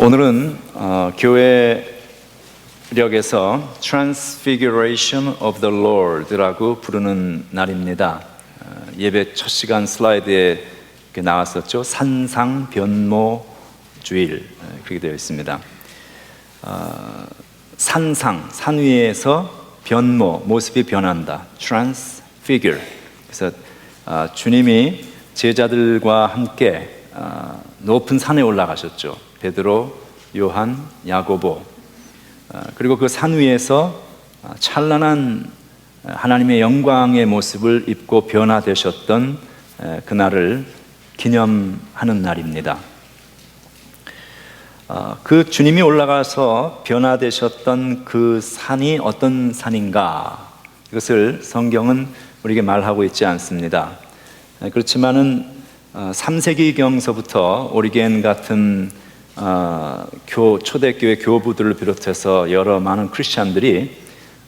오늘은 교회력에서 Transfiguration of the Lord라고 부르는 날입니다. 예배 첫 시간 슬라이드에 나왔었죠. 산상 변모 주일 그렇게 되어 있습니다. 산상, 산 위에서 변모, 모습이 변한다. Transfigure. 그래서 주님이 제자들과 함께 높은 산에 올라가셨죠. 베드로, 요한, 야고보. 그리고 그 산 위에서 찬란한 하나님의 영광의 모습을 입고 변화되셨던 그날을 기념하는 날입니다. 그 주님이 올라가서 변화되셨던 그 산이 어떤 산인가? 이것을 성경은 우리에게 말하고 있지 않습니다. 그렇지만은 3세기경서부터 오리겐 같은 초대교회 교부들을 비롯해서 여러 많은 크리스찬들이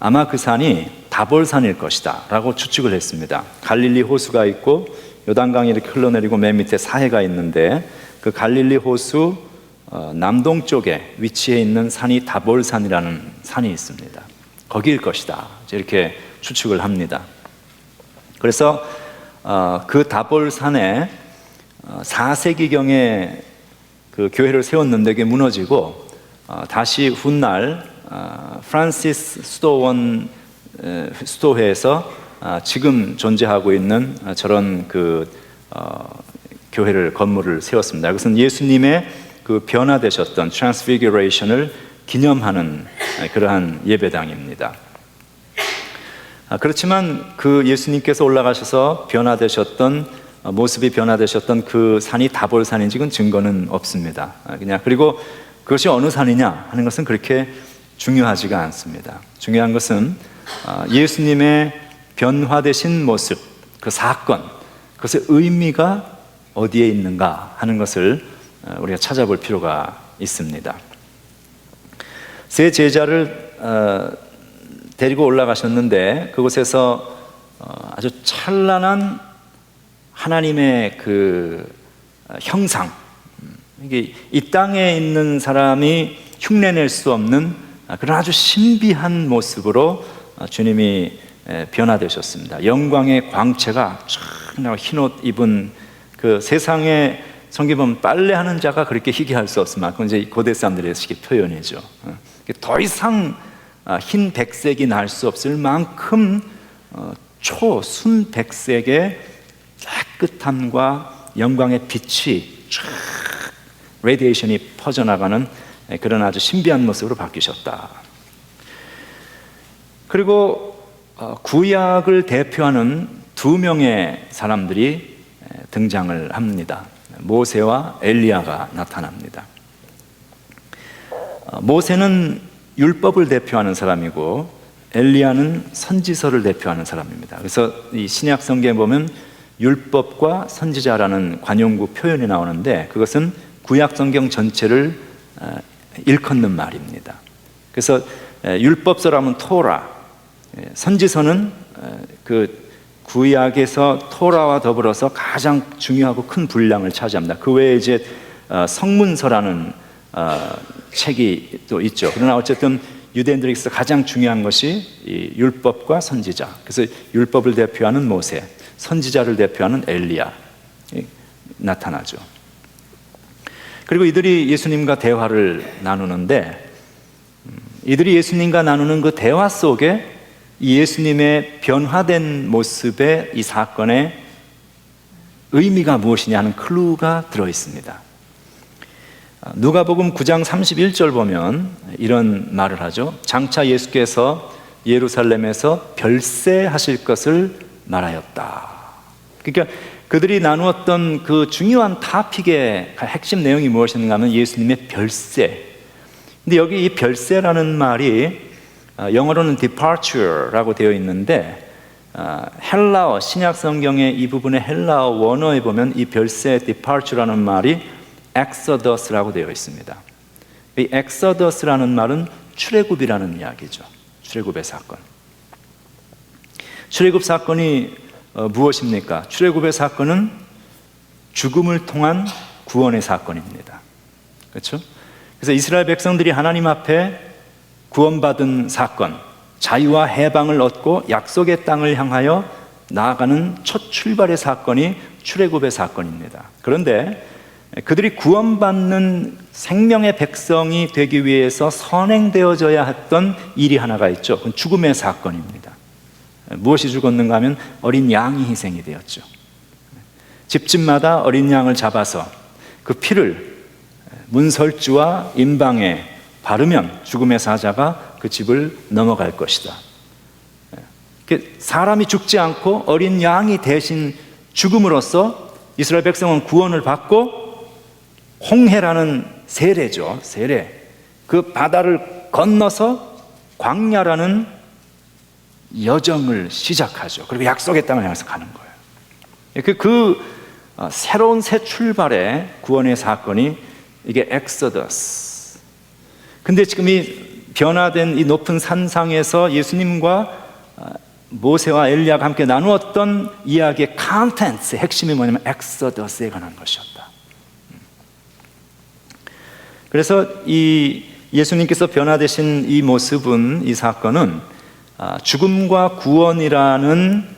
아마 그 산이 다볼산일 것이다 라고 추측을 했습니다. 갈릴리 호수가 있고 요단강이 이렇게 흘러내리고 맨 밑에 사해가 있는데 그 갈릴리 호수 남동쪽에 위치해 있는 산이 다볼산이라는 산이 있습니다. 거기일 것이다 이렇게 추측을 합니다. 그래서 그 다볼산에 4세기경에 그 교회를 세웠는데 그게 무너지고 다시 훗날 프란시스 수도회에서 지금 존재하고 있는 저런 교회를 건물을 세웠습니다. 그것은 예수님의 그 변화되셨던 트랜스피규레이션을 기념하는 그러한 예배당입니다. 그렇지만 그 예수님께서 올라가셔서 변화되셨던 모습이 변화되셨던 그 산이 다볼산인지 그 증거는 없습니다. 그리고 그것이 어느 산이냐 하는 것은 그렇게 중요하지가 않습니다. 중요한 것은 예수님의 변화되신 모습, 그 사건, 그것의 의미가 어디에 있는가 하는 것을 우리가 찾아볼 필요가 있습니다. 세 제자를 데리고 올라가셨는데 그곳에서 아주 찬란한 하나님의 그 형상, 이게 이 땅에 있는 사람이 흉내낼 수 없는 그런 아주 신비한 모습으로 주님이 변화되셨습니다. 영광의 광채가 쫙 흰옷 입은 그 세상에 성경 보면 빨래하는 자가 그렇게 희귀할 수 없을 만큼 이제 고대 사람들의 표현이죠. 더 이상 흰 백색이 날 수 없을 만큼 초순백색의 깨끗함과 영광의 빛이 쫙 레디에이션이 퍼져나가는 그런 아주 신비한 모습으로 바뀌셨다. 그리고 구약을 대표하는 두 명의 사람들이 등장을 합니다. 모세와 엘리야가 나타납니다. 모세는 율법을 대표하는 사람이고 엘리야는 선지서를 대표하는 사람입니다. 그래서 이 신약 성경에 보면 율법과 선지자라는 관용구 표현이 나오는데 그것은 구약 성경 전체를 일컫는 말입니다. 그래서 율법서라면 토라, 선지서는 그 구약에서 토라와 더불어서 가장 중요하고 큰 분량을 차지합니다. 그 외에 이제 성문서라는 책이 또 있죠. 그러나 어쨌든 유대인들에게서 가장 중요한 것이 이 율법과 선지자. 그래서 율법을 대표하는 모세, 선지자를 대표하는 엘리야 나타나죠. 그리고 이들이 예수님과 대화를 나누는데 이들이 예수님과 나누는 그 대화 속에 이 예수님의 변화된 모습의 이 사건의 의미가 무엇이냐 하는 클루가 들어있습니다. 누가복음 9장 31절 보면 이런 말을 하죠. 장차 예수께서 예루살렘에서 별세하실 것을 말하였다. 그러니까 그들이 나누었던 그 중요한 타픽의 핵심 내용이 무엇인가 하면 예수님의 별세. 근데 여기 이 별세라는 말이 영어로는 departure라고 되어 있는데 헬라어 신약 성경의 이 부분의 헬라어 원어에 보면 이 별세 departure라는 말이 exodus라고 되어 있습니다. 이 exodus라는 말은 출애굽이라는 이야기죠. 출애굽의 사건. 출애굽 사건이 무엇입니까? 출애굽의 사건은 죽음을 통한 구원의 사건입니다. 그렇죠? 그래서 이스라엘 백성들이 하나님 앞에 구원받은 사건, 자유와 해방을 얻고 약속의 땅을 향하여 나아가는 첫 출발의 사건이 출애굽의 사건입니다. 그런데 그들이 구원받는 생명의 백성이 되기 위해서 선행되어져야 했던 일이 하나가 있죠. 그건 죽음의 사건입니다. 무엇이 죽었는가 하면 어린 양이 희생이 되었죠. 집집마다 어린 양을 잡아서 그 피를 문설주와 임방에 바르면 죽음의 사자가 그 집을 넘어갈 것이다. 사람이 죽지 않고 어린 양이 대신 죽음으로써 이스라엘 백성은 구원을 받고 홍해라는 세례죠. 세례. 그 바다를 건너서 광야라는 여정을 시작하죠. 그리고 약속의 땅을 향해서 가는 거예요. 새로운 새 출발의 구원의 사건이 이게 엑소더스. 근데 지금 이 변화된 이 높은 산상에서 예수님과 모세와 엘리야가 함께 나누었던 이야기의 컨텐츠, 핵심이 뭐냐면 엑소더스에 관한 것이었다. 그래서 이 예수님께서 변화되신 이 모습은, 이 사건은 죽음과 구원이라는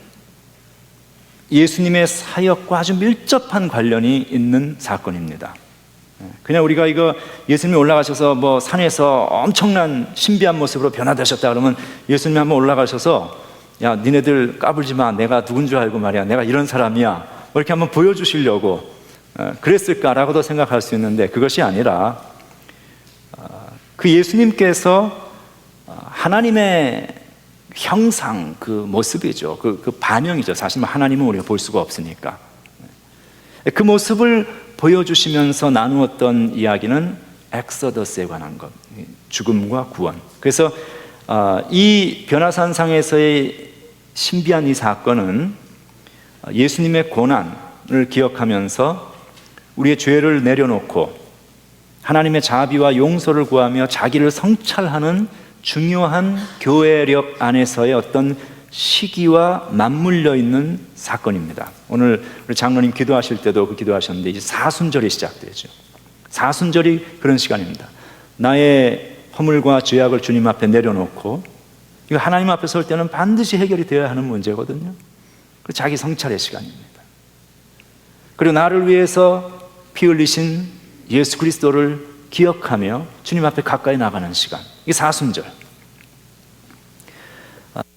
예수님의 사역과 아주 밀접한 관련이 있는 사건입니다. 그냥 우리가 이거 예수님이 올라가셔서 뭐 산에서 엄청난 신비한 모습으로 변화되셨다 그러면 예수님이 한번 올라가셔서 야 니네들 까불지 마, 내가 누군 줄 알고 말이야, 내가 이런 사람이야, 뭐 이렇게 한번 보여주시려고 그랬을까라고도 생각할 수 있는데, 그것이 아니라 그 예수님께서 하나님의 형상, 그 모습이죠. 그 반영이죠. 사실 하나님은 우리가 볼 수가 없으니까. 그 모습을 보여주시면서 나누었던 이야기는 엑소더스에 관한 것, 죽음과 구원. 그래서 이 변화산상에서의 신비한 이 사건은 예수님의 고난을 기억하면서 우리의 죄를 내려놓고 하나님의 자비와 용서를 구하며 자기를 성찰하는 중요한 교회력 안에서의 어떤 시기와 맞물려 있는 사건입니다. 오늘 우리 장로님 기도하실 때도 그 기도하셨는데 이제 사순절이 시작되죠. 사순절이 그런 시간입니다. 나의 허물과 죄악을 주님 앞에 내려놓고, 이거 하나님 앞에 설 때는 반드시 해결이 되어야 하는 문제거든요. 그 자기 성찰의 시간입니다. 그리고 나를 위해서 피 흘리신 예수 그리스도를 기억하며 주님 앞에 가까이 나가는 시간, 이게 사순절.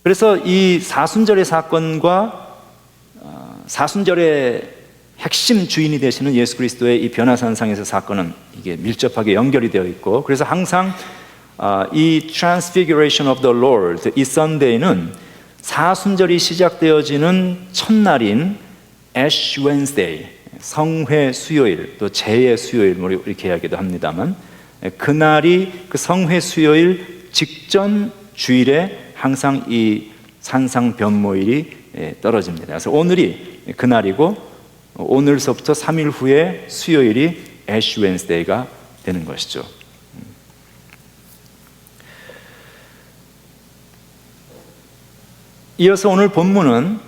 그래서 이 사순절의 사건과 사순절의 핵심 주인이 되시는 예수 그리스도의 이 변화산상에서 사건은 이게 밀접하게 연결이 되어 있고, 그래서 항상 이 Transfiguration of the Lord, 이 Sunday는 사순절이 시작되어지는 첫날인 Ash Wednesday, 성회 수요일, 또 제의 수요일, 이렇게 이야기도 합니다만, 그날이 그 성회 수요일 직전 주일에 항상 이 산상 변모일이 떨어집니다. 그래서 오늘이 그날이고, 오늘서부터 3일 후에 수요일이 애쉬 웬스데이가 되는 것이죠. 이어서 오늘 본문은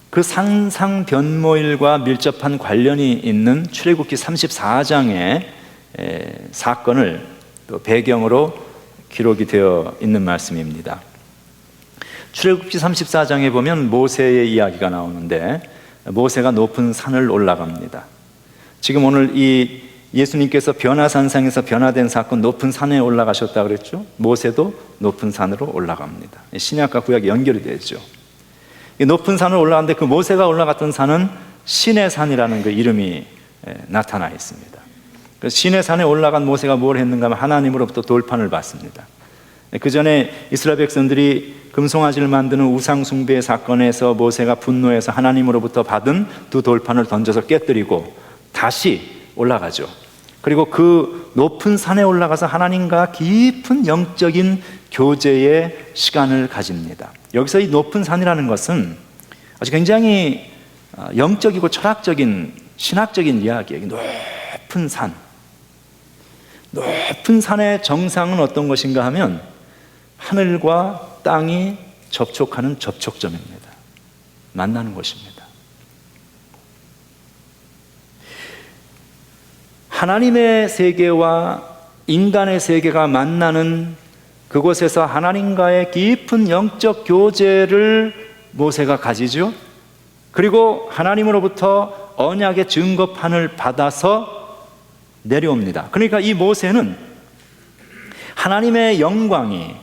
그 산상 변모일과 밀접한 관련이 있는 출애굽기 34장의 사건을 또 배경으로 기록이 되어 있는 말씀입니다. 출애굽기 34장에 보면 모세의 이야기가 나오는데, 모세가 높은 산을 올라갑니다. 지금 오늘 이 예수님께서 변화산상에서 변화된 사건, 높은 산에 올라가셨다 그랬죠. 모세도 높은 산으로 올라갑니다. 신약과 구약이 연결이 되죠. 이 높은 산을 올라가는데 그 모세가 올라갔던 산은 신의 산이라는 그 이름이 나타나 있습니다. 그 신의 산에 올라간 모세가 뭘 했는가 하면 하나님으로부터 돌판을 받습니다. 그 전에 이스라엘 백성들이 금송아지를 만드는 우상 숭배 사건에서 모세가 분노해서 하나님으로부터 받은 두 돌판을 던져서 깨뜨리고 다시 올라가죠. 그리고 그 높은 산에 올라가서 하나님과 깊은 영적인 교제의 시간을 가집니다. 여기서 이 높은 산이라는 것은 아주 굉장히 영적이고 철학적인, 신학적인 이야기예요. 높은 산. 높은 산의 정상은 어떤 것인가 하면 하늘과 땅이 접촉하는 접촉점입니다. 만나는 곳입니다. 하나님의 세계와 인간의 세계가 만나는 그곳에서 하나님과의 깊은 영적 교제를 모세가 가지죠. 그리고 하나님으로부터 언약의 증거판을 받아서 내려옵니다. 그러니까 이 모세는 하나님의 영광이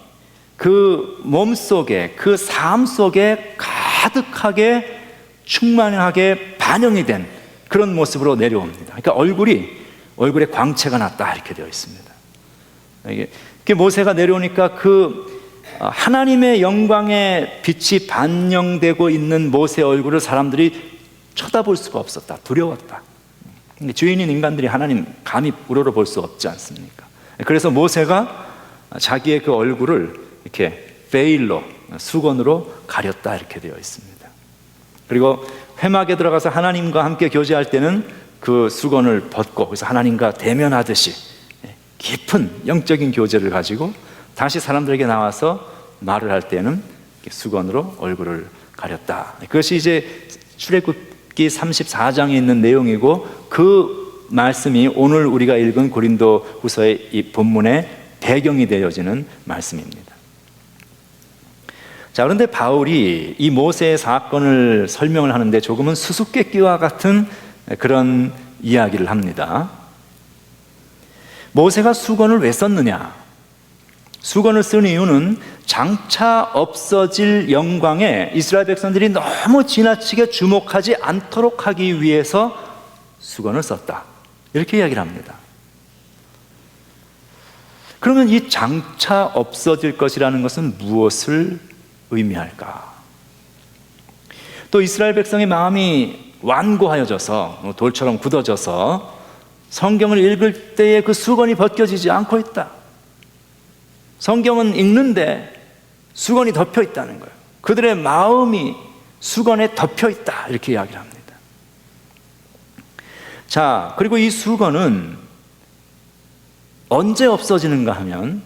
그 몸속에, 그 삶 속에 가득하게 충만하게 반영이 된 그런 모습으로 내려옵니다. 그러니까 얼굴에 광채가 났다 이렇게 되어 있습니다. 이게 모세가 내려오니까 그 하나님의 영광의 빛이 반영되고 있는 모세 얼굴을 사람들이 쳐다볼 수가 없었다. 두려웠다. 죄인인 인간들이 하나님 감히 우러러 볼 수 없지 않습니까? 그래서 모세가 자기의 그 얼굴을 이렇게 베일로, 수건으로 가렸다 이렇게 되어 있습니다. 그리고 회막에 들어가서 하나님과 함께 교제할 때는 그 수건을 벗고 그래서 하나님과 대면하듯이 깊은 영적인 교제를 가지고 다시 사람들에게 나와서 말을 할 때는 수건으로 얼굴을 가렸다. 그것이 이제 출애굽기 34장에 있는 내용이고 그 말씀이 오늘 우리가 읽은 고린도후서의 이 본문의 배경이 되어지는 말씀입니다. 자, 그런데 바울이 이 모세의 사건을 설명을 하는데 조금은 수수께끼와 같은 그런 이야기를 합니다. 모세가 수건을 왜 썼느냐? 수건을 쓴 이유는 장차 없어질 영광에 이스라엘 백성들이 너무 지나치게 주목하지 않도록 하기 위해서 수건을 썼다. 이렇게 이야기를 합니다. 그러면 이 장차 없어질 것이라는 것은 무엇을 의미할까? 또 이스라엘 백성의 마음이 완고하여져서 돌처럼 굳어져서 성경을 읽을 때에 그 수건이 벗겨지지 않고 있다. 성경은 읽는데 수건이 덮여 있다는 거예요. 그들의 마음이 수건에 덮여 있다. 이렇게 이야기를 합니다. 자, 그리고 이 수건은 언제 없어지는가 하면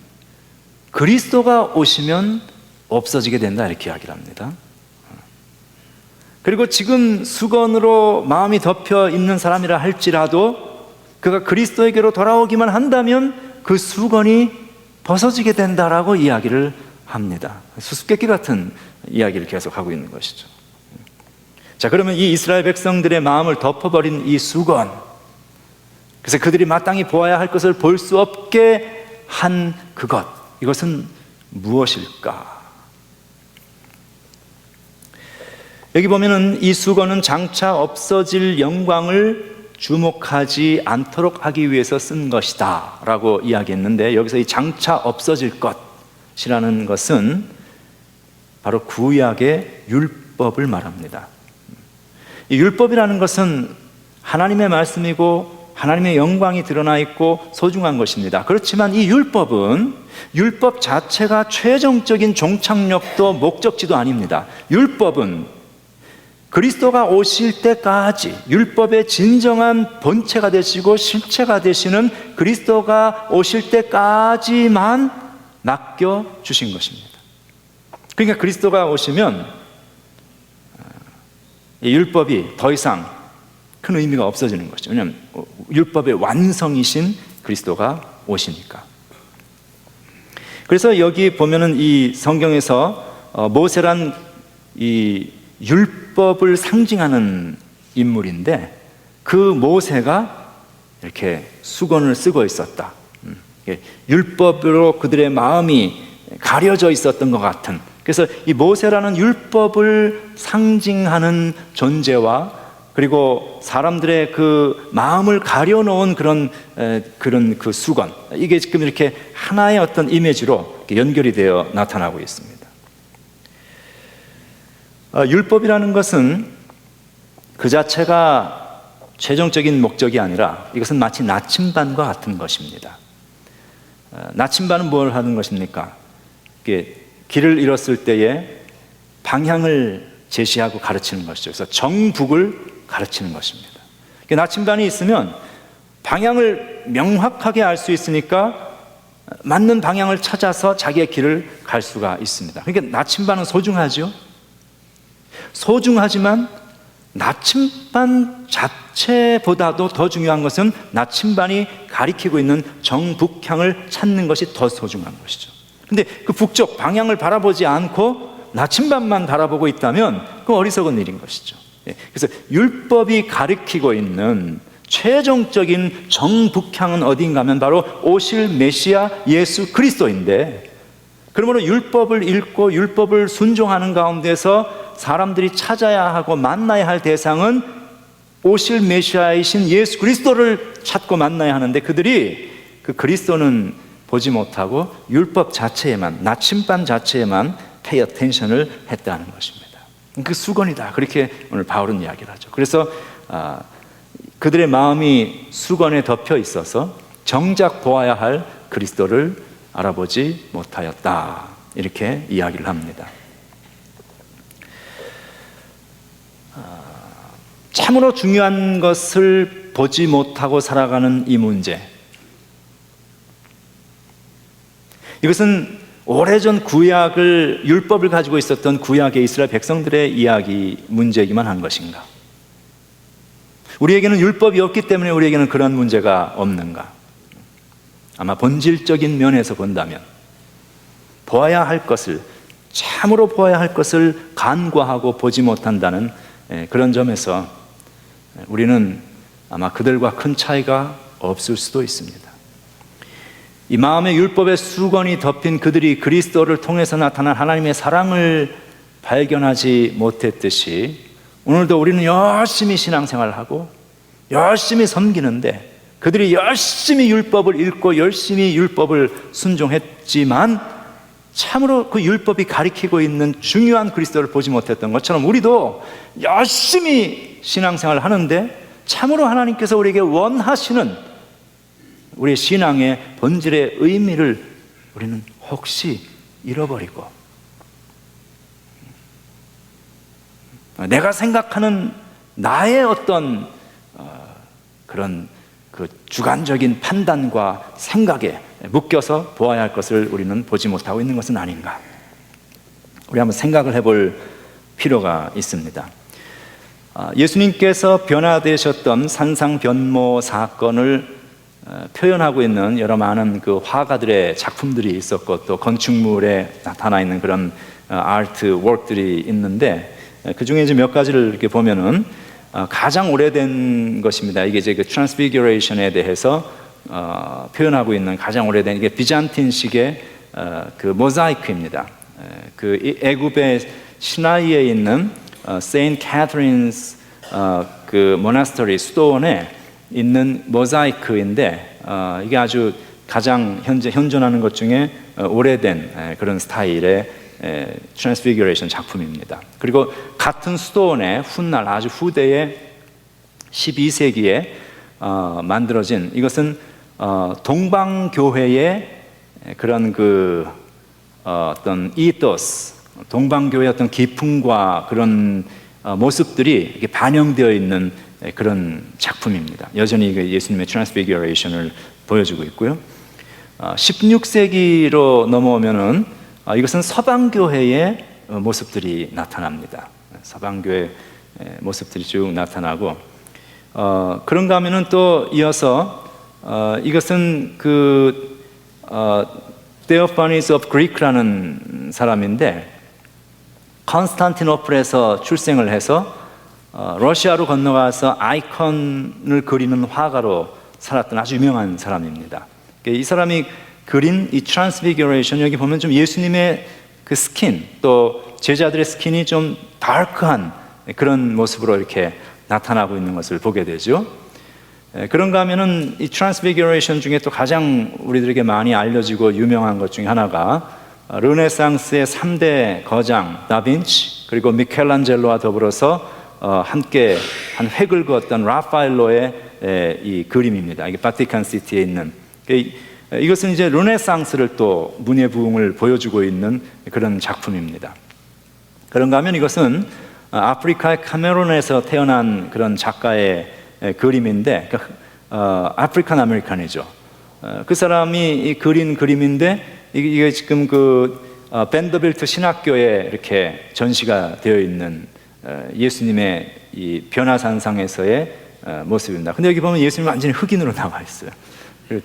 그리스도가 오시면 없어지게 된다. 이렇게 이야기를 합니다. 그리고 지금 수건으로 마음이 덮여 있는 사람이라 할지라도 그가 그리스도에게로 돌아오기만 한다면 그 수건이 벗어지게 된다라고 이야기를 합니다. 수수께끼 같은 이야기를 계속하고 있는 것이죠. 자, 그러면 이 이스라엘 백성들의 마음을 덮어버린 이 수건, 그래서 그들이 마땅히 보아야 할 것을 볼 수 없게 한 그것, 이것은 무엇일까? 여기 보면은 이 수건은 장차 없어질 영광을 주목하지 않도록 하기 위해서 쓴 것이다 라고 이야기했는데, 여기서 이 장차 없어질 것이라는 것은 바로 구약의 율법을 말합니다. 이 율법이라는 것은 하나님의 말씀이고 하나님의 영광이 드러나 있고 소중한 것입니다. 그렇지만 이 율법은 율법 자체가 최종적인 종착역도 목적지도 아닙니다. 율법은 그리스도가 오실 때까지 율법의 진정한 본체가 되시고 실체가 되시는 그리스도가 오실 때까지만 맡겨주신 것입니다. 그러니까 그리스도가 오시면 이 율법이 더 이상 큰 의미가 없어지는 것이죠. 왜냐하면 율법의 완성이신 그리스도가 오시니까. 그래서 여기 보면은 이 성경에서 모세란 이 율법을 상징하는 인물인데, 그 모세가 이렇게 수건을 쓰고 있었다. 율법으로 그들의 마음이 가려져 있었던 것 같은, 그래서 이 모세라는 율법을 상징하는 존재와 그리고 사람들의 그 마음을 가려놓은 그런 그 수건, 이게 지금 이렇게 하나의 어떤 이미지로 연결이 되어 나타나고 있습니다. 율법이라는 것은 그 자체가 최종적인 목적이 아니라 이것은 마치 나침반과 같은 것입니다. 나침반은 뭘 하는 것입니까? 길을 잃었을 때에 방향을 제시하고 가르치는 것이죠. 그래서 정북을 가르치는 것입니다. 나침반이 있으면 방향을 명확하게 알 수 있으니까 맞는 방향을 찾아서 자기의 길을 갈 수가 있습니다. 그러니까 나침반은 소중하죠. 소중하지만 나침반 자체보다도 더 중요한 것은 나침반이 가리키고 있는 정북향을 찾는 것이 더 소중한 것이죠. 근데 그 북쪽 방향을 바라보지 않고 나침반만 바라보고 있다면 그 어리석은 일인 것이죠. 그래서 율법이 가리키고 있는 최종적인 정북향은 어딘가 하면 바로 오실 메시아 예수 그리스도인데, 그러므로 율법을 읽고 율법을 순종하는 가운데서 사람들이 찾아야 하고 만나야 할 대상은 오실 메시아이신 예수 그리스도를 찾고 만나야 하는데, 그들이 그 그리스도는 보지 못하고 율법 자체에만, 나침반 자체에만 pay attention을 했다는 것입니다. 그 수건이다, 그렇게 오늘 바울은 이야기를 하죠. 그래서 그들의 마음이 수건에 덮여 있어서 정작 보아야 할 그리스도를 알아보지 못하였다, 이렇게 이야기를 합니다. 참으로 중요한 것을 보지 못하고 살아가는 이 문제, 이것은 오래전 구약을, 율법을 가지고 있었던 구약의 이스라엘 백성들의 이야기, 문제이기만 한 것인가? 우리에게는 율법이 없기 때문에 우리에게는 그런 문제가 없는가? 아마 본질적인 면에서 본다면 보아야 할 것을, 참으로 보아야 할 것을 간과하고 보지 못한다는 그런 점에서 우리는 아마 그들과 큰 차이가 없을 수도 있습니다. 이 마음의 율법의 수건이 덮인 그들이 그리스도를 통해서 나타난 하나님의 사랑을 발견하지 못했듯이, 오늘도 우리는 열심히 신앙생활을 하고 열심히 섬기는데, 그들이 열심히 율법을 읽고 열심히 율법을 순종했지만 참으로 그 율법이 가리키고 있는 중요한 그리스도를 보지 못했던 것처럼, 우리도 열심히 신앙생활을 하는데 참으로 하나님께서 우리에게 원하시는 우리의 신앙의 본질의 의미를 우리는 혹시 잃어버리고, 내가 생각하는 나의 어떤 그런 그 주관적인 판단과 생각에 묶여서 보아야 할 것을 우리는 보지 못하고 있는 것은 아닌가? 우리 한번 생각을 해볼 필요가 있습니다. 예수님께서 변화되셨던 산상변모 사건을 표현하고 있는 여러 많은 그 화가들의 작품들이 있었고, 또 건축물에 나타나 있는 그런 아트 워크들이 있는데, 그 중에 이제 몇 가지를 이렇게 보면은 가장 오래된 것입니다. 이게 이제 그 트랜스피규레이션에 대해서 표현하고 있는 가장 오래된, 이게 비잔틴식의 그 모자이크입니다. 그 애굽의 시나이에 있는 세인트 캐서린스 그 모나스터리 수도원에 있는 모자이크인데, 이게 아주 가장 현재 현존하는 것 중에 오래된 그런 스타일의 트랜스피규레이션 작품입니다. 그리고 같은 수도원의 훗날 아주 후대의 12세기에 만들어진, 이것은 동방교회의 그런 그 어떤 이토스, 동방교회의 어떤 기풍과 그런 모습들이 이렇게 반영되어 있는 그런 작품입니다. 여전히 예수님의 트랜스피규레이션을 보여주고 있고요. 16세기로 넘어오면은 이것은 서방교회의 모습들이 나타납니다. 서방교회 모습들이 쭉 나타나고, 그런가 하면은 또 이어서 이것은 그 Theophanes of Greek라는 사람인데, 컨스탄티노플에서 출생을 해서 러시아로 건너가서 아이콘을 그리는 화가로 살았던 아주 유명한 사람입니다. 이 사람이 그린 이 트랜스피규레이션, 여기 보면 좀 예수님의 그 스킨, 또 제자들의 스킨이 좀 다크한 그런 모습으로 이렇게 나타나고 있는 것을 보게 되죠. 그런가 하면은 이 트랜스피규레이션 중에 또 가장 우리들에게 많이 알려지고 유명한 것 중에 하나가 르네상스의 3대 거장 다빈치, 그리고 미켈란젤로와 더불어서 함께 한 획을 그었던 라파엘로의 이 그림입니다. 이게 바티칸 시티에 있는, 이것은 이제 르네상스를 또 문예 부흥을 보여주고 있는 그런 작품입니다. 그런가 하면 이것은 아프리카의 카메룬에서 태어난 그런 작가의 그림인데, 아프리칸 아메리칸이죠. 그 사람이 그린 그림인데, 이게 지금 그 벤더빌트 신학교에 이렇게 전시가 되어 있는 예수님의 이 변화산상에서의 모습입니다. 근데 여기 보면 예수님이 완전히 흑인으로 나와 있어요.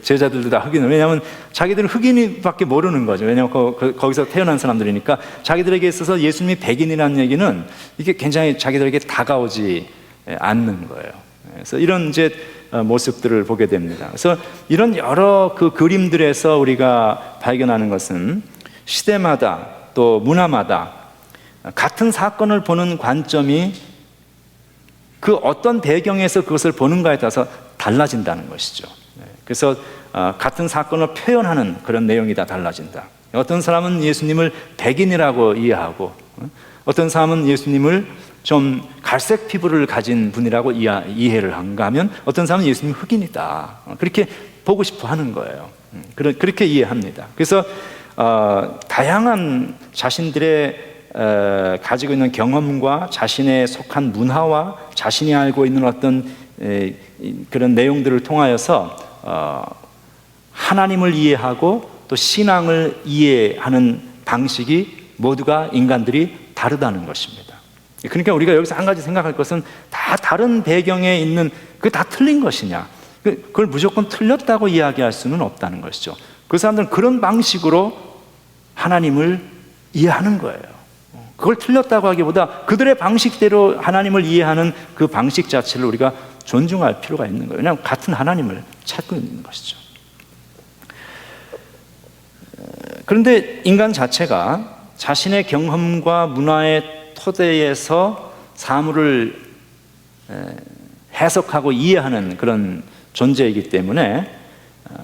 제자들도 다 흑인으로. 왜냐하면 자기들은 흑인밖에 모르는 거죠. 왜냐하면 거기서 태어난 사람들이니까 자기들에게 있어서 예수님이 백인이라는 얘기는 이게 굉장히 자기들에게 다가오지 않는 거예요. 그래서 이런 이제 모습들을 보게 됩니다. 그래서 이런 여러 그 그림들에서 우리가 발견하는 것은 시대마다 또 문화마다 같은 사건을 보는 관점이 그 어떤 배경에서 그것을 보는가에 따라서 달라진다는 것이죠. 그래서 같은 사건을 표현하는 그런 내용이 다 달라진다. 어떤 사람은 예수님을 백인이라고 이해하고, 어떤 사람은 예수님을 좀 갈색 피부를 가진 분이라고 이해를 한가 하면, 어떤 사람은 예수님이 흑인이다, 그렇게 보고 싶어 하는 거예요. 그렇게 이해합니다. 그래서 다양한 자신들의 가지고 있는 경험과 자신의 속한 문화와 자신이 알고 있는 어떤 그런 내용들을 통하여서 하나님을 이해하고 또 신앙을 이해하는 방식이 모두가 인간들이 다르다는 것입니다. 그러니까 우리가 여기서 한 가지 생각할 것은 다 다른 배경에 있는, 그게 다 틀린 것이냐, 그걸 무조건 틀렸다고 이야기할 수는 없다는 것이죠. 그 사람들은 그런 방식으로 하나님을 이해하는 거예요. 그걸 틀렸다고 하기보다 그들의 방식대로 하나님을 이해하는 그 방식 자체를 우리가 존중할 필요가 있는 거예요. 왜냐하면 같은 하나님을 찾고 있는 것이죠. 그런데 인간 자체가 자신의 경험과 문화의 토대에서 사물을 해석하고 이해하는 그런 존재이기 때문에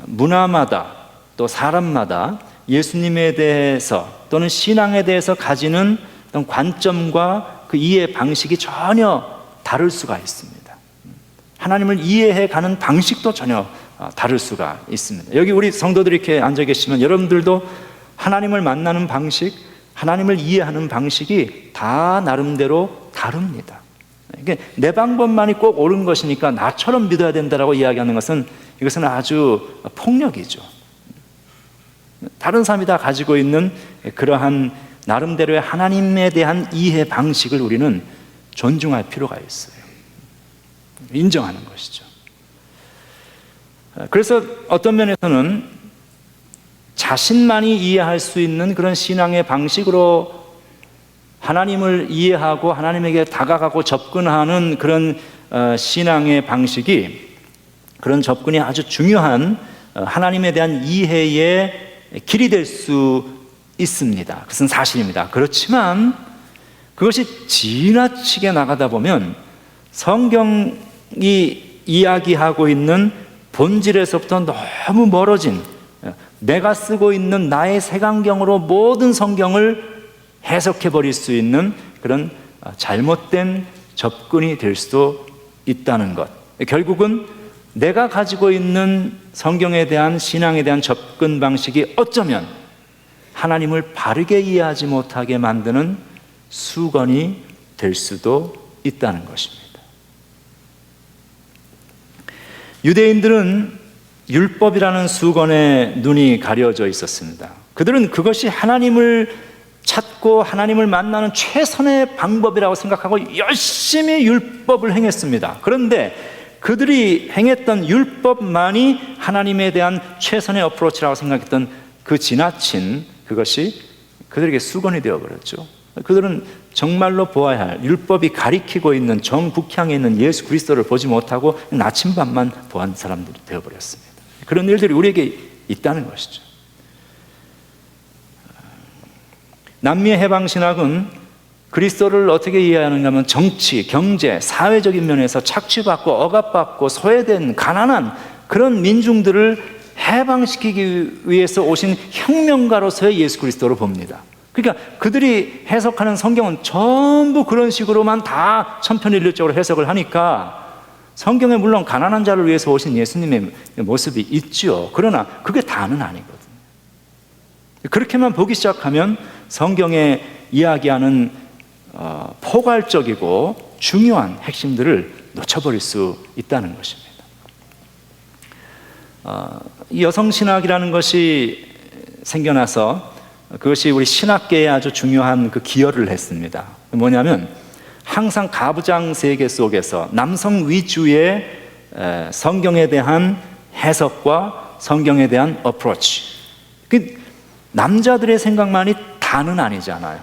문화마다 또 사람마다 예수님에 대해서 또는 신앙에 대해서 가지는 어떤 관점과 그 이해 방식이 전혀 다를 수가 있습니다. 하나님을 이해해 가는 방식도 전혀 다를 수가 있습니다. 여기 우리 성도들이 이렇게 앉아 계시면 여러분들도 하나님을 만나는 방식, 하나님을 이해하는 방식이 다 나름대로 다릅니다. 내 방법만이 꼭 옳은 것이니까 나처럼 믿어야 된다라고 이야기하는 것은, 이것은 아주 폭력이죠. 다른 사람이 다 가지고 있는 그러한 나름대로의 하나님에 대한 이해 방식을 우리는 존중할 필요가 있어요. 인정하는 것이죠. 그래서 어떤 면에서는 자신만이 이해할 수 있는 그런 신앙의 방식으로 하나님을 이해하고 하나님에게 다가가고 접근하는 그런 신앙의 방식이, 그런 접근이 아주 중요한 하나님에 대한 이해의 길이 될 수 있습니다. 그것은 사실입니다. 그렇지만 그것이 지나치게 나가다 보면 성경이 이야기하고 있는 본질에서부터 너무 멀어진, 내가 쓰고 있는 나의 색안경으로 모든 성경을 해석해 버릴 수 있는 그런 잘못된 접근이 될 수도 있다는 것. 결국은 내가 가지고 있는 성경에 대한, 신앙에 대한 접근 방식이 어쩌면 하나님을 바르게 이해하지 못하게 만드는 수건이 될 수도 있다는 것입니다. 유대인들은 율법이라는 수건에 눈이 가려져 있었습니다. 그들은 그것이 하나님을 찾고 하나님을 만나는 최선의 방법이라고 생각하고 열심히 율법을 행했습니다. 그런데 그들이 행했던 율법만이 하나님에 대한 최선의 어프로치라고 생각했던 그 지나친 그것이 그들에게 수건이 되어버렸죠. 그들은 정말로 보아야 할, 율법이 가리키고 있는 정북향에 있는 예수 그리스도를 보지 못하고 나침반만 보한 사람들이 되어버렸습니다. 그런 일들이 우리에게 있다는 것이죠. 남미의 해방신학은 그리스도를 어떻게 이해하는가 하면 정치, 경제, 사회적인 면에서 착취받고 억압받고 소외된 가난한 그런 민중들을 해방시키기 위해서 오신 혁명가로서의 예수 그리스도로 봅니다. 그러니까 그들이 해석하는 성경은 전부 그런 식으로만 다 천편일률적으로 해석을 하니까 성경에 물론 가난한 자를 위해서 오신 예수님의 모습이 있죠. 그러나 그게 다는 아니거든요. 그렇게만 보기 시작하면 성경에 이야기하는 포괄적이고 중요한 핵심들을 놓쳐버릴 수 있다는 것입니다. 이 여성신학이라는 것이 생겨나서 그것이 우리 신학계에 아주 중요한 그 기여를 했습니다. 뭐냐면 항상 가부장 세계 속에서 남성 위주의 성경에 대한 해석과 성경에 대한 어프로치. 남자들의 생각만이 다는 아니잖아요.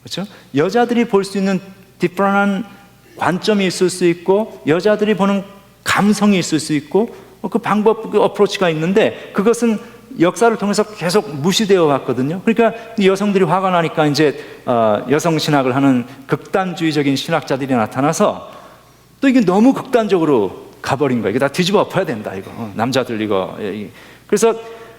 그렇죠? 여자들이 볼 수 있는 디프런한 관점이 있을 수 있고, 여자들이 보는 감성이 있을 수 있고, 그 방법, 그 어프로치가 있는데, 그것은 역사를 통해서 계속 무시되어 왔거든요. 그러니까 여성들이 화가 나니까 이제 여성 신학을 하는 극단주의적인 신학자들이 나타나서 또 이게 너무 극단적으로 가버린 거예요. 이거 다 뒤집어 엎어야 된다, 이거. 남자들 이거. 그래서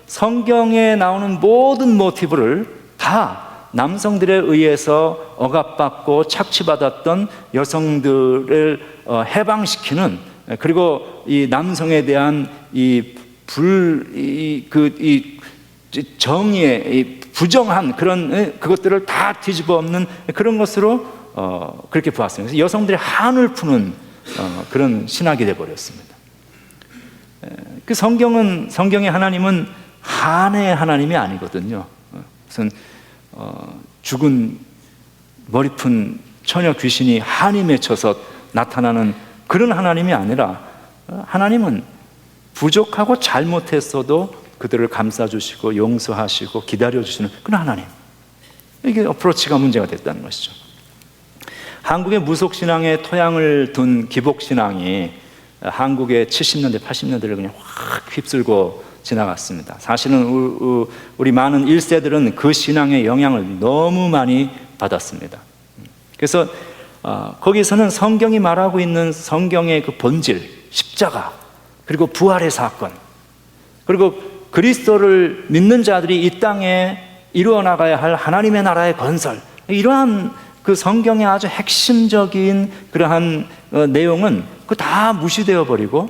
성경에 나오는 모든 모티브를 다 남성들에 의해서 억압받고 착취받았던 여성들을 해방시키는, 그리고 이 남성에 대한 정의의 이 부정한 그런 그것들을 다 뒤집어 엎는 그런 것으로 그렇게 보았습니다. 그래서 여성들의 한을 푸는 그런 신학이 되어버렸습니다. 그 성경의 하나님은 한의 하나님이 아니거든요. 무슨 죽은 머리푼 처녀 귀신이 한이 맺혀서 나타나는 그런 하나님이 아니라, 하나님은 부족하고 잘못했어도 그들을 감싸주시고 용서하시고 기다려주시는 그런 하나님. 이게 어프로치가 문제가 됐다는 것이죠. 한국의 무속신앙의 토양을 둔 기복신앙이 한국의 70년대, 80년대를 그냥 확 휩쓸고 지나갔습니다. 사실은 우리 많은 1세들은 그 신앙의 영향을 너무 많이 받았습니다. 그래서 거기서는 성경이 말하고 있는 성경의 그 본질, 십자가, 그리고 부활의 사건, 그리고 그리스도를 믿는 자들이 이 땅에 이루어 나가야 할 하나님의 나라의 건설, 이러한 그 성경의 아주 핵심적인 그러한 내용은 그 다 무시되어 버리고,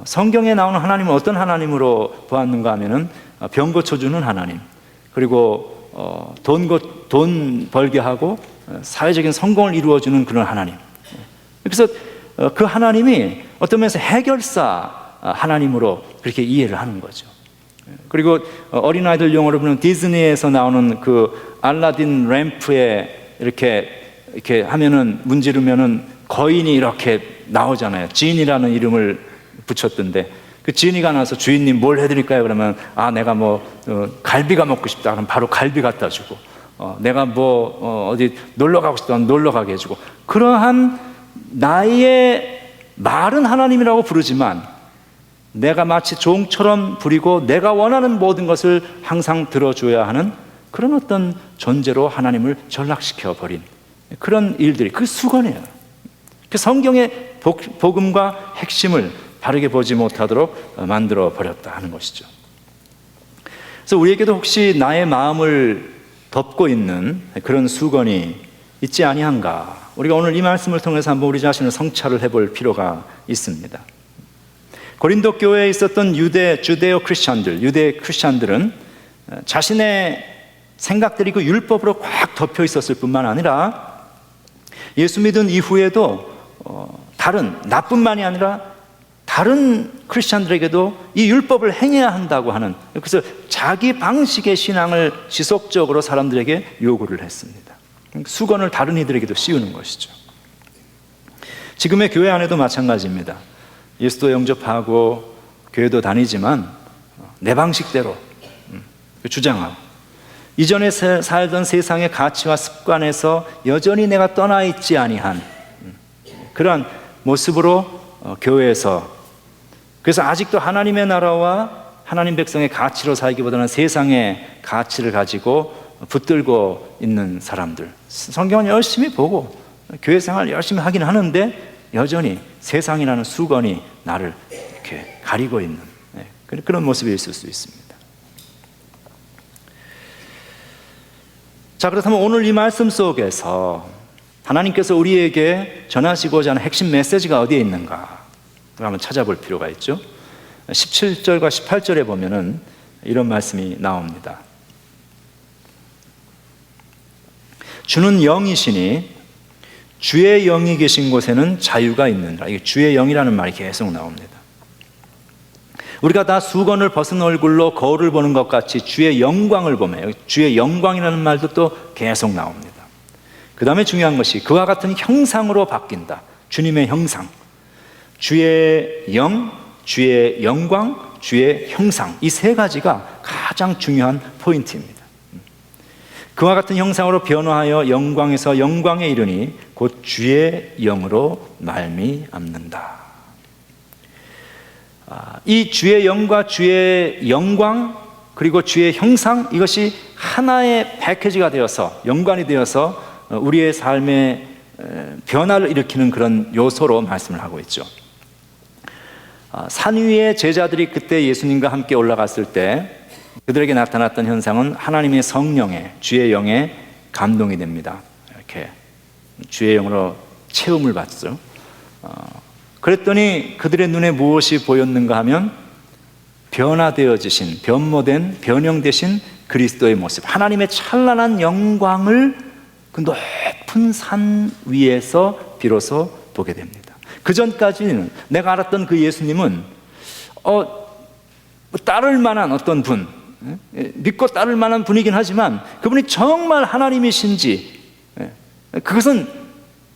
성경에 나오는 하나님은 어떤 하나님으로 보았는가 하면은 병 고쳐주는 하나님, 그리고 돈 벌게 하고 사회적인 성공을 이루어주는 그런 하나님. 그래서 그 하나님이 어떤 면에서 해결사 하나님으로 그렇게 이해를 하는 거죠. 그리고 어린아이들 용어로 보면 디즈니에서 나오는 그 알라딘 램프에 이렇게 하면은 문지르면은 거인이 이렇게 나오잖아요. 진이라는 이름을 붙였던데, 그 진이가 나와서 주인님 뭘 해드릴까요? 그러면 내가 갈비가 먹고 싶다 그러면 바로 갈비 갖다 주고, 내가 어디 놀러 가고 싶다 하면 놀러 가게 해주고, 그러한 나의 말은 하나님이라고 부르지만 내가 마치 종처럼 부리고 내가 원하는 모든 것을 항상 들어줘야 하는 그런 어떤 존재로 하나님을 전락시켜 버린 그런 일들이, 그 수건이에요. 그 성경의 복음과 핵심을 바르게 보지 못하도록 만들어 버렸다 하는 것이죠. 그래서 우리에게도 혹시 나의 마음을 덮고 있는 그런 수건이 있지 아니한가? 우리가 오늘 이 말씀을 통해서 한번 우리 자신을 성찰을 해볼 필요가 있습니다. 고린도 교회에 있었던 주데오 크리스찬들은 자신의 생각들이 그 율법으로 꽉 덮여 있었을 뿐만 아니라 예수 믿은 이후에도 나뿐만이 아니라 다른 크리스찬들에게도 이 율법을 행해야 한다고 하는, 그래서 자기 방식의 신앙을 지속적으로 사람들에게 요구를 했습니다. 수건을 다른 이들에게도 씌우는 것이죠. 지금의 교회 안에도 마찬가지입니다. 예수도 영접하고 교회도 다니지만 내 방식대로 주장하고, 이전에 살던 세상의 가치와 습관에서 여전히 내가 떠나 있지 아니한 그러한 모습으로 교회에서, 그래서 아직도 하나님의 나라와 하나님 백성의 가치로 살기보다는 세상의 가치를 가지고 붙들고 있는 사람들, 성경은 열심히 보고 교회 생활 열심히 하긴 하는데 여전히 세상이라는 수건이 나를 이렇게 가리고 있는 그런 모습이 있을 수 있습니다. 자, 그렇다면 오늘 이 말씀 속에서 하나님께서 우리에게 전하시고자 하는 핵심 메시지가 어디에 있는가 한번 찾아볼 필요가 있죠. 17절과 18절에 보면은 이런 말씀이 나옵니다. 주는 영이시니 주의 영이 계신 곳에는 자유가 있느니라. 이게 주의 영이라는 말이 계속 나옵니다. 우리가 다 수건을 벗은 얼굴로 거울을 보는 것 같이 주의 영광을 보며, 주의 영광이라는 말도 또 계속 나옵니다. 그 다음에 중요한 것이 그와 같은 형상으로 바뀐다. 주님의 형상, 주의 영, 주의 영광, 주의 형상, 이 세 가지가 가장 중요한 포인트입니다. 그와 같은 형상으로 변화하여 영광에서 영광에 이르니 곧 주의 영으로 말미암는다. 이 주의 영과 주의 영광 그리고 주의 형상, 이것이 하나의 패키지가 되어서, 연관이 되어서 우리의 삶에 변화를 일으키는 그런 요소로 말씀을 하고 있죠. 산 위에 제자들이 그때 예수님과 함께 올라갔을 때 그들에게 나타났던 현상은 하나님의 성령의, 주의 영에 감동이 됩니다. 이렇게 주의 영으로 체험을 받죠. 그랬더니 그들의 눈에 무엇이 보였는가 하면 변화되어지신, 변모된, 변형되신 그리스도의 모습, 하나님의 찬란한 영광을 그 높은 산 위에서 비로소 보게 됩니다. 그 전까지는 내가 알았던 그 예수님은 따를 만한 어떤 분, 믿고 따를 만한 분이긴 하지만 그분이 정말 하나님이신지 그것은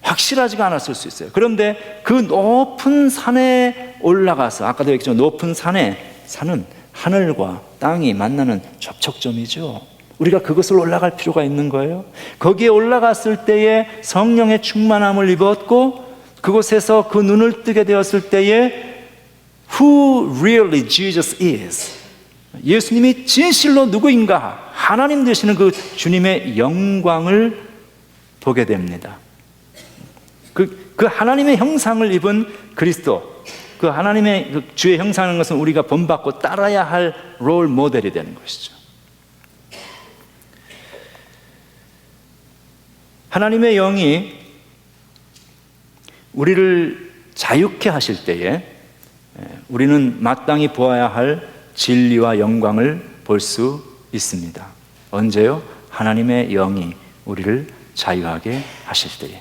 확실하지가 않았을 수 있어요. 그런데 그 높은 산에 올라가서, 아까도 얘기했지만 높은 산은 하늘과 땅이 만나는 접촉점이죠. 우리가 그것을 올라갈 필요가 있는 거예요. 거기에 올라갔을 때에 성령의 충만함을 입었고 그곳에서 그 눈을 뜨게 되었을 때에 Who really Jesus is, 예수님이 진실로 누구인가, 하나님 되시는 그 주님의 영광을 보게 됩니다. 그 하나님의 형상을 입은 그리스도, 그 하나님의 그 주의 형상인 것은 우리가 본받고 따라야 할 롤 모델이 되는 것이죠. 하나님의 영이 우리를 자유케 하실 때에 우리는 마땅히 보아야 할 진리와 영광을 볼 수 있습니다. 언제요? 하나님의 영이 우리를 자유하게 하실 때에.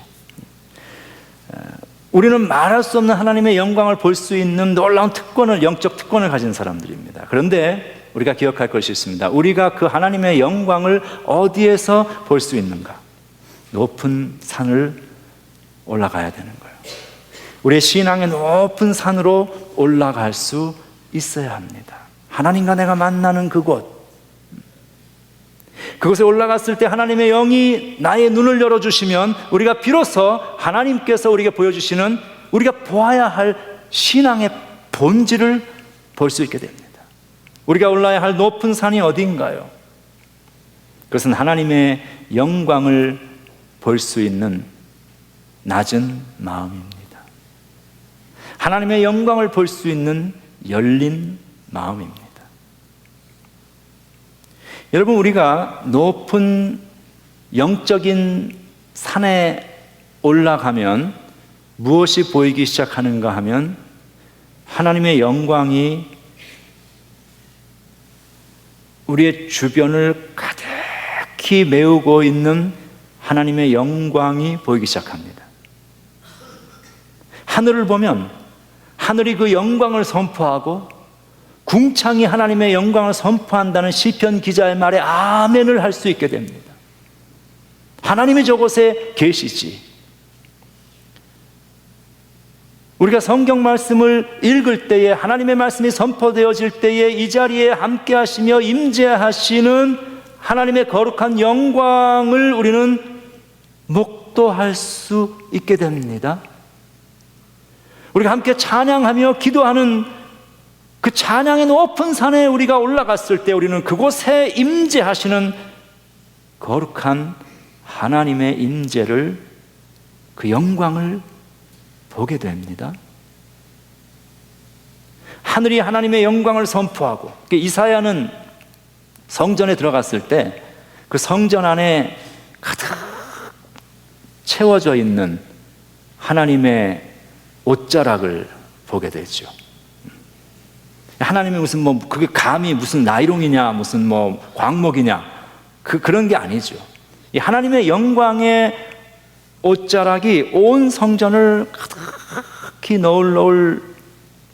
우리는 말할 수 없는 하나님의 영광을 볼 수 있는 놀라운 특권을, 영적 특권을 가진 사람들입니다. 그런데 우리가 기억할 것이 있습니다. 우리가 그 하나님의 영광을 어디에서 볼 수 있는가? 높은 산을 올라가야 되는 거예요. 우리의 신앙의 높은 산으로 올라갈 수 있어야 합니다. 하나님과 내가 만나는 그곳, 그곳에 올라갔을 때 하나님의 영이 나의 눈을 열어주시면 우리가 비로소 하나님께서 우리에게 보여주시는, 우리가 보아야 할 신앙의 본질을 볼 수 있게 됩니다. 우리가 올라야 할 높은 산이 어디인가요? 그것은 하나님의 영광을 볼 수 있는 낮은 마음입니다. 하나님의 영광을 볼 수 있는 열린 마음입니다. 여러분, 우리가 높은 영적인 산에 올라가면 무엇이 보이기 시작하는가 하면 하나님의 영광이 우리의 주변을 가득히 메우고 있는 하나님의 영광이 보이기 시작합니다. 하늘을 보면 하늘이 그 영광을 선포하고 궁창이 하나님의 영광을 선포한다는 시편 기자의 말에 아멘을 할 수 있게 됩니다. 하나님이 저곳에 계시지. 우리가 성경 말씀을 읽을 때에, 하나님의 말씀이 선포되어질 때에 이 자리에 함께 하시며 임재하시는 하나님의 거룩한 영광을 우리는 목도할 수 있게 됩니다. 우리가 함께 찬양하며 기도하는 그 찬양의 높은 산에 우리가 올라갔을 때 우리는 그곳에 임재하시는 거룩한 하나님의 임재를, 그 영광을 보게 됩니다. 하늘이 하나님의 영광을 선포하고, 이사야는 성전에 들어갔을 때 그 성전 안에 가득 채워져 있는 하나님의 옷자락을 보게 되죠. 하나님이 무슨 그게 감히 무슨 나이롱이냐, 무슨 광목이냐, 그런 게 아니죠. 이 하나님의 영광의 옷자락이 온 성전을 가득히 너울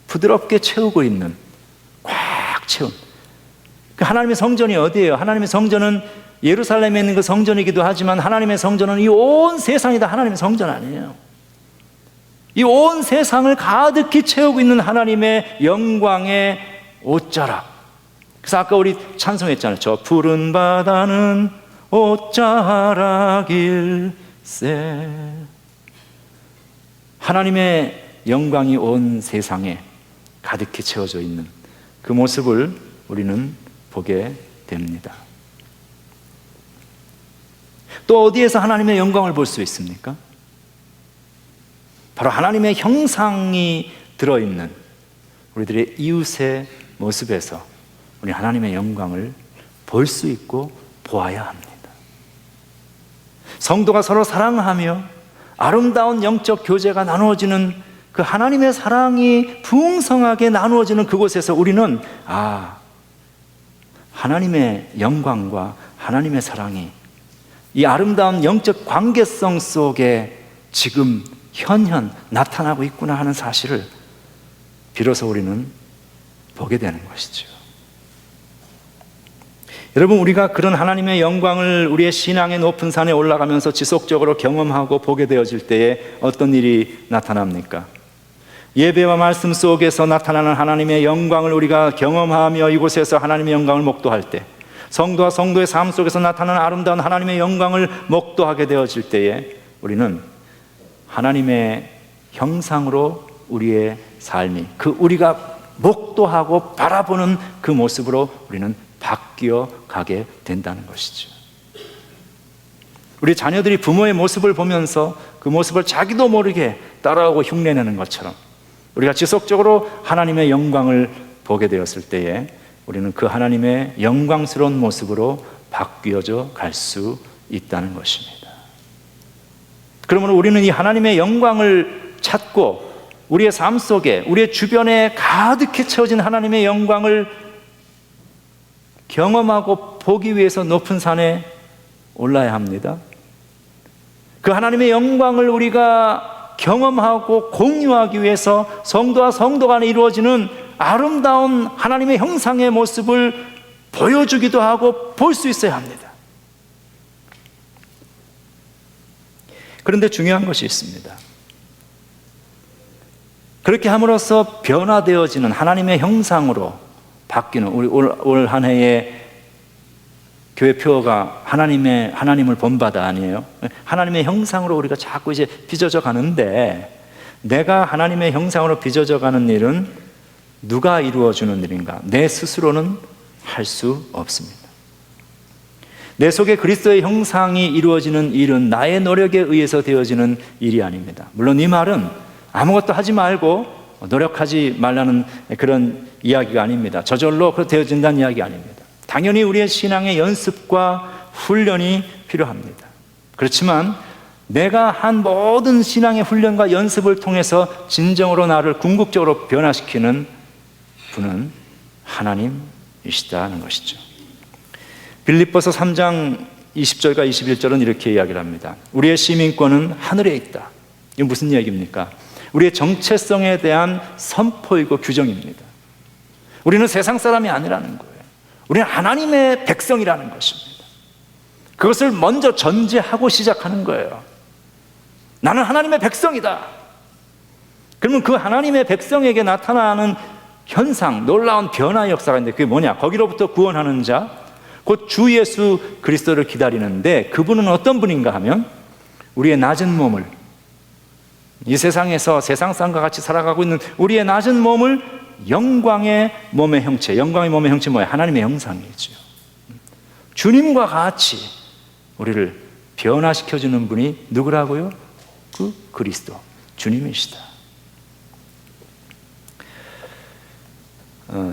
부드럽게 채우고 있는, 꽉 채운. 하나님의 성전이 어디예요? 하나님의 성전은 예루살렘에 있는 그 성전이기도 하지만 하나님의 성전은 이 온 세상이 다 하나님의 성전 아니에요. 이 온 세상을 가득히 채우고 있는 하나님의 영광의 옷자락. 그래서 아까 우리 찬송했잖아요. 저 푸른 바다는 옷자락일세. 하나님의 영광이 온 세상에 가득히 채워져 있는 그 모습을 우리는 보게 됩니다. 또 어디에서 하나님의 영광을 볼 수 있습니까? 바로 하나님의 형상이 들어있는 우리들의 이웃의 모습에서 우리 하나님의 영광을 볼 수 있고 보아야 합니다. 성도가 서로 사랑하며 아름다운 영적 교제가 나누어지는 그 하나님의 사랑이 풍성하게 나누어지는 그곳에서 우리는 하나님의 영광과 하나님의 사랑이 이 아름다운 영적 관계성 속에 지금 현현 나타나고 있구나 하는 사실을 비로소 우리는 보게 되는 것이죠. 여러분, 우리가 그런 하나님의 영광을 우리의 신앙의 높은 산에 올라가면서 지속적으로 경험하고 보게 되어질 때에 어떤 일이 나타납니까? 예배와 말씀 속에서 나타나는 하나님의 영광을 우리가 경험하며 이곳에서 하나님의 영광을 목도할 때, 성도와 성도의 삶 속에서 나타나는 아름다운 하나님의 영광을 목도하게 되어질 때에 우리는 하나님의 형상으로 우리의 삶이, 그 우리가 목도하고 바라보는 그 모습으로 우리는 바뀌어 가게 된다는 것이죠. 우리 자녀들이 부모의 모습을 보면서 그 모습을 자기도 모르게 따라오고 흉내내는 것처럼 우리가 지속적으로 하나님의 영광을 보게 되었을 때에 우리는 그 하나님의 영광스러운 모습으로 바뀌어져 갈 수 있다는 것입니다. 그러므로 우리는 이 하나님의 영광을 찾고 우리의 삶 속에, 우리의 주변에 가득히 채워진 하나님의 영광을 경험하고 보기 위해서 높은 산에 올라야 합니다. 그 하나님의 영광을 우리가 경험하고 공유하기 위해서 성도와 성도 간에 이루어지는 아름다운 하나님의 형상의 모습을 보여주기도 하고 볼 수 있어야 합니다. 그런데 중요한 것이 있습니다. 그렇게 함으로써 변화되어지는 하나님의 형상으로 바뀌는 우리 올 한 해의 교회 표어가 하나님을 본받아 아니에요? 하나님의 형상으로 우리가 자꾸 이제 빚어져 가는데, 내가 하나님의 형상으로 빚어져 가는 일은 누가 이루어주는 일인가? 내 스스로는 할 수 없습니다. 내 속에 그리스도의 형상이 이루어지는 일은 나의 노력에 의해서 되어지는 일이 아닙니다. 물론 이 말은 아무것도 하지 말고 노력하지 말라는 그런 이야기가 아닙니다. 저절로 되어진다는 이야기 아닙니다. 당연히 우리의 신앙의 연습과 훈련이 필요합니다. 그렇지만 내가 한 모든 신앙의 훈련과 연습을 통해서 진정으로 나를 궁극적으로 변화시키는 분은 하나님이시다는 것이죠. 빌립보서 3장 20절과 21절은 이렇게 이야기를 합니다. 우리의 시민권은 하늘에 있다. 이게 무슨 이야기입니까? 우리의 정체성에 대한 선포이고 규정입니다. 우리는 세상 사람이 아니라는 거예요. 우리는 하나님의 백성이라는 것입니다. 그것을 먼저 전제하고 시작하는 거예요. 나는 하나님의 백성이다. 그러면 그 하나님의 백성에게 나타나는 현상, 놀라운 변화의 역사가 있는데 그게 뭐냐? 거기로부터 구원하는 자, 곧 주 예수 그리스도를 기다리는데, 그분은 어떤 분인가 하면 우리의 낮은 몸을, 이 세상에서 세상 사람과 같이 살아가고 있는 우리의 낮은 몸을 영광의 몸의 형체, 영광의 몸의 형체 뭐예요? 하나님의 형상이죠. 주님과 같이 우리를 변화시켜주는 분이 누구라고요? 그 그리스도, 주님이시다.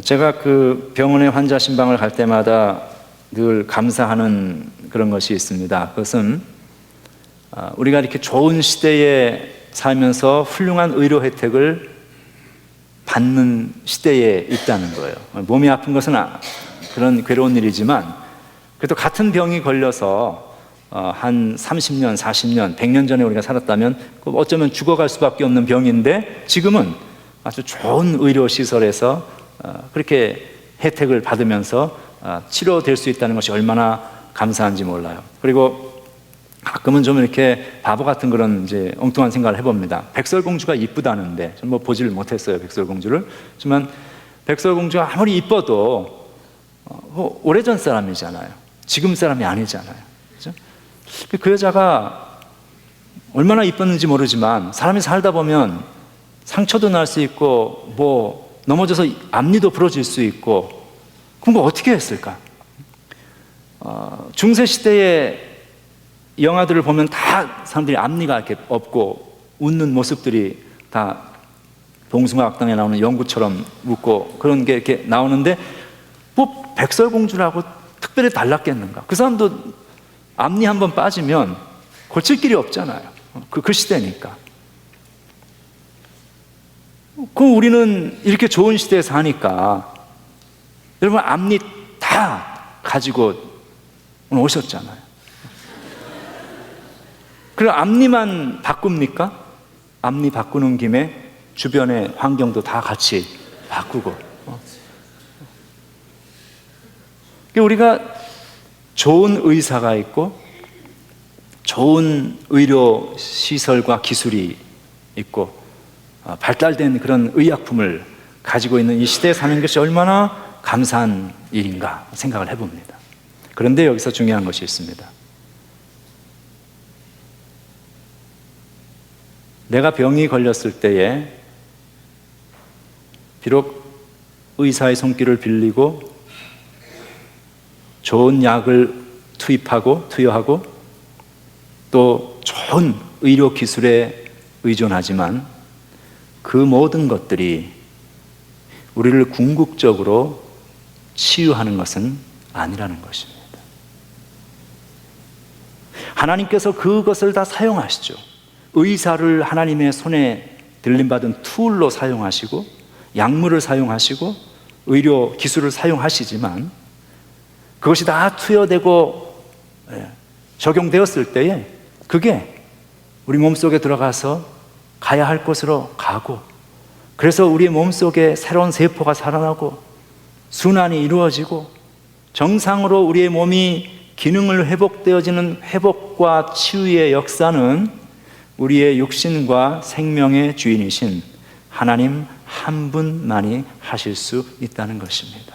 제가 그 병원에 환자 신방을 갈 때마다 늘 감사하는 그런 것이 있습니다. 그것은 우리가 이렇게 좋은 시대에 살면서 훌륭한 의료 혜택을 받는 시대에 있다는 거예요. 몸이 아픈 것은 그런 괴로운 일이지만, 그래도 같은 병이 걸려서 한 30년, 40년, 100년 전에 우리가 살았다면 어쩌면 죽어갈 수밖에 없는 병인데, 지금은 아주 좋은 의료시설에서 그렇게 혜택을 받으면서 치료될 수 있다는 것이 얼마나 감사한지 몰라요. 그리고 가끔은 좀 이렇게 바보 같은 그런 이제 엉뚱한 생각을 해봅니다. 백설공주가 이쁘다는데, 저는 뭐 보지를 못했어요, 백설공주를. 하지만 백설공주가 아무리 이뻐도 오래전 사람이잖아요. 지금 사람이 아니잖아요. 그렇죠? 그 여자가 얼마나 이뻤는지 모르지만 사람이 살다 보면 상처도 날 수 있고 뭐 넘어져서 앞니도 부러질 수 있고, 그럼 뭐 어떻게 했을까? 중세 시대의 영화들을 보면 다 사람들이 앞니가 이렇게 없고 웃는 모습들이 다 봉숭아 악당에 나오는 영구처럼 웃고 그런 게 이렇게 나오는데, 뭐 백설공주라고 특별히 달랐겠는가? 그 사람도 앞니 한번 빠지면 고칠 길이 없잖아요. 그 시대니까. 그럼 우리는 이렇게 좋은 시대에 사니까 여러분 앞니 다 가지고 오늘 오셨잖아요. 그럼 앞니만 바꿉니까? 앞니 바꾸는 김에 주변의 환경도 다 같이 바꾸고. 우리가 좋은 의사가 있고 좋은 의료 시설과 기술이 있고 발달된 그런 의약품을 가지고 있는 이 시대에 사는 것이 얼마나 감사한 일인가 생각을 해봅니다. 그런데 여기서 중요한 것이 있습니다. 내가 병이 걸렸을 때에 비록 의사의 손길을 빌리고 좋은 약을 투여하고 또 좋은 의료 기술에 의존하지만 그 모든 것들이 우리를 궁극적으로 치유하는 것은 아니라는 것입니다. 하나님께서 그것을 다 사용하시죠. 의사를 하나님의 손에 들림받은 툴로 사용하시고 약물을 사용하시고 의료 기술을 사용하시지만 그것이 다 투여되고 적용되었을 때에 그게 우리 몸속에 들어가서 가야 할 곳으로 가고, 그래서 우리 몸속에 새로운 세포가 살아나고 순환이 이루어지고 정상으로 우리의 몸이 기능을 회복되어지는 회복과 치유의 역사는 우리의 육신과 생명의 주인이신 하나님 한 분만이 하실 수 있다는 것입니다.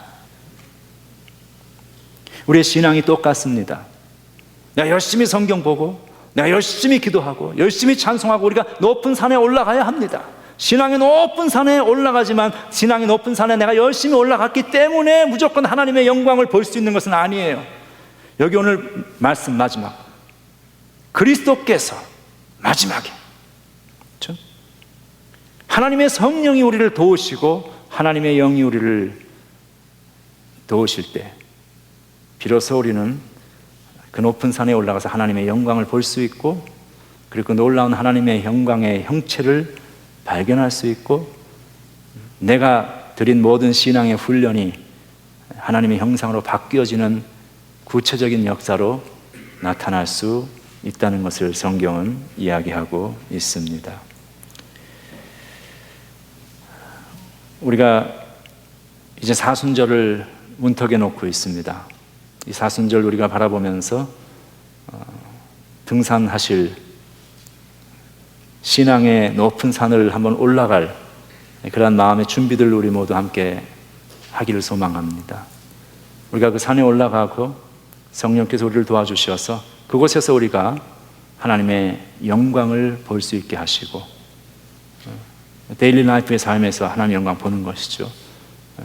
우리의 신앙이 똑같습니다. 내가 열심히 성경 보고 내가 열심히 기도하고 열심히 찬송하고 우리가 높은 산에 올라가야 합니다. 신앙의 높은 산에 올라가지만 신앙의 높은 산에 내가 열심히 올라갔기 때문에 무조건 하나님의 영광을 볼 수 있는 것은 아니에요. 여기 오늘 말씀 마지막, 그리스도께서 마지막에 그렇죠? 하나님의 성령이 우리를 도우시고 하나님의 영이 우리를 도우실 때 비로소 우리는 그 높은 산에 올라가서 하나님의 영광을 볼 수 있고, 그리고 그 놀라운 하나님의 영광의 형체를 발견할 수 있고, 내가 드린 모든 신앙의 훈련이 하나님의 형상으로 바뀌어지는 구체적인 역사로 나타날 수 있다는 것을 성경은 이야기하고 있습니다. 우리가 이제 사순절을 문턱에 놓고 있습니다. 이 사순절 우리가 바라보면서 등산하실 신앙의 높은 산을 한번 올라갈 그러한 마음의 준비들을 우리 모두 함께 하기를 소망합니다. 우리가 그 산에 올라가고 성령께서 우리를 도와주셔서 그곳에서 우리가 하나님의 영광을 볼 수 있게 하시고 데일리 라이프의 삶에서 하나님의 영광 보는 것이죠.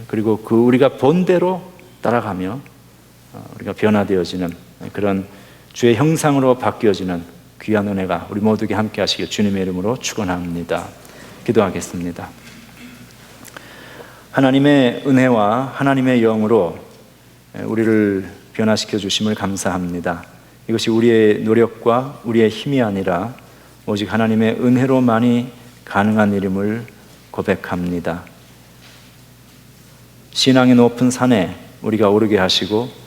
그리고 그 우리가 본 대로 따라가며 우리가 변화되어지는 그런 주의 형상으로 바뀌어지는 귀한 은혜가 우리 모두에게 함께 하시길 주님의 이름으로 축원합니다. 기도하겠습니다. 하나님의 은혜와 하나님의 영으로 우리를 변화시켜 주심을 감사합니다. 이것이 우리의 노력과 우리의 힘이 아니라 오직 하나님의 은혜로만이 가능한 일임을 고백합니다. 신앙의 높은 산에 우리가 오르게 하시고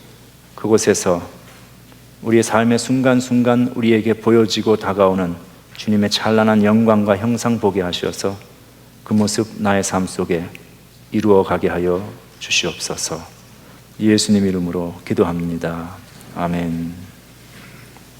그곳에서 우리의 삶의 순간순간 우리에게 보여지고 다가오는 주님의 찬란한 영광과 형상 보게 하셔서 그 모습 나의 삶 속에 이루어 가게 하여 주시옵소서. 예수님 이름으로 기도합니다. 아멘.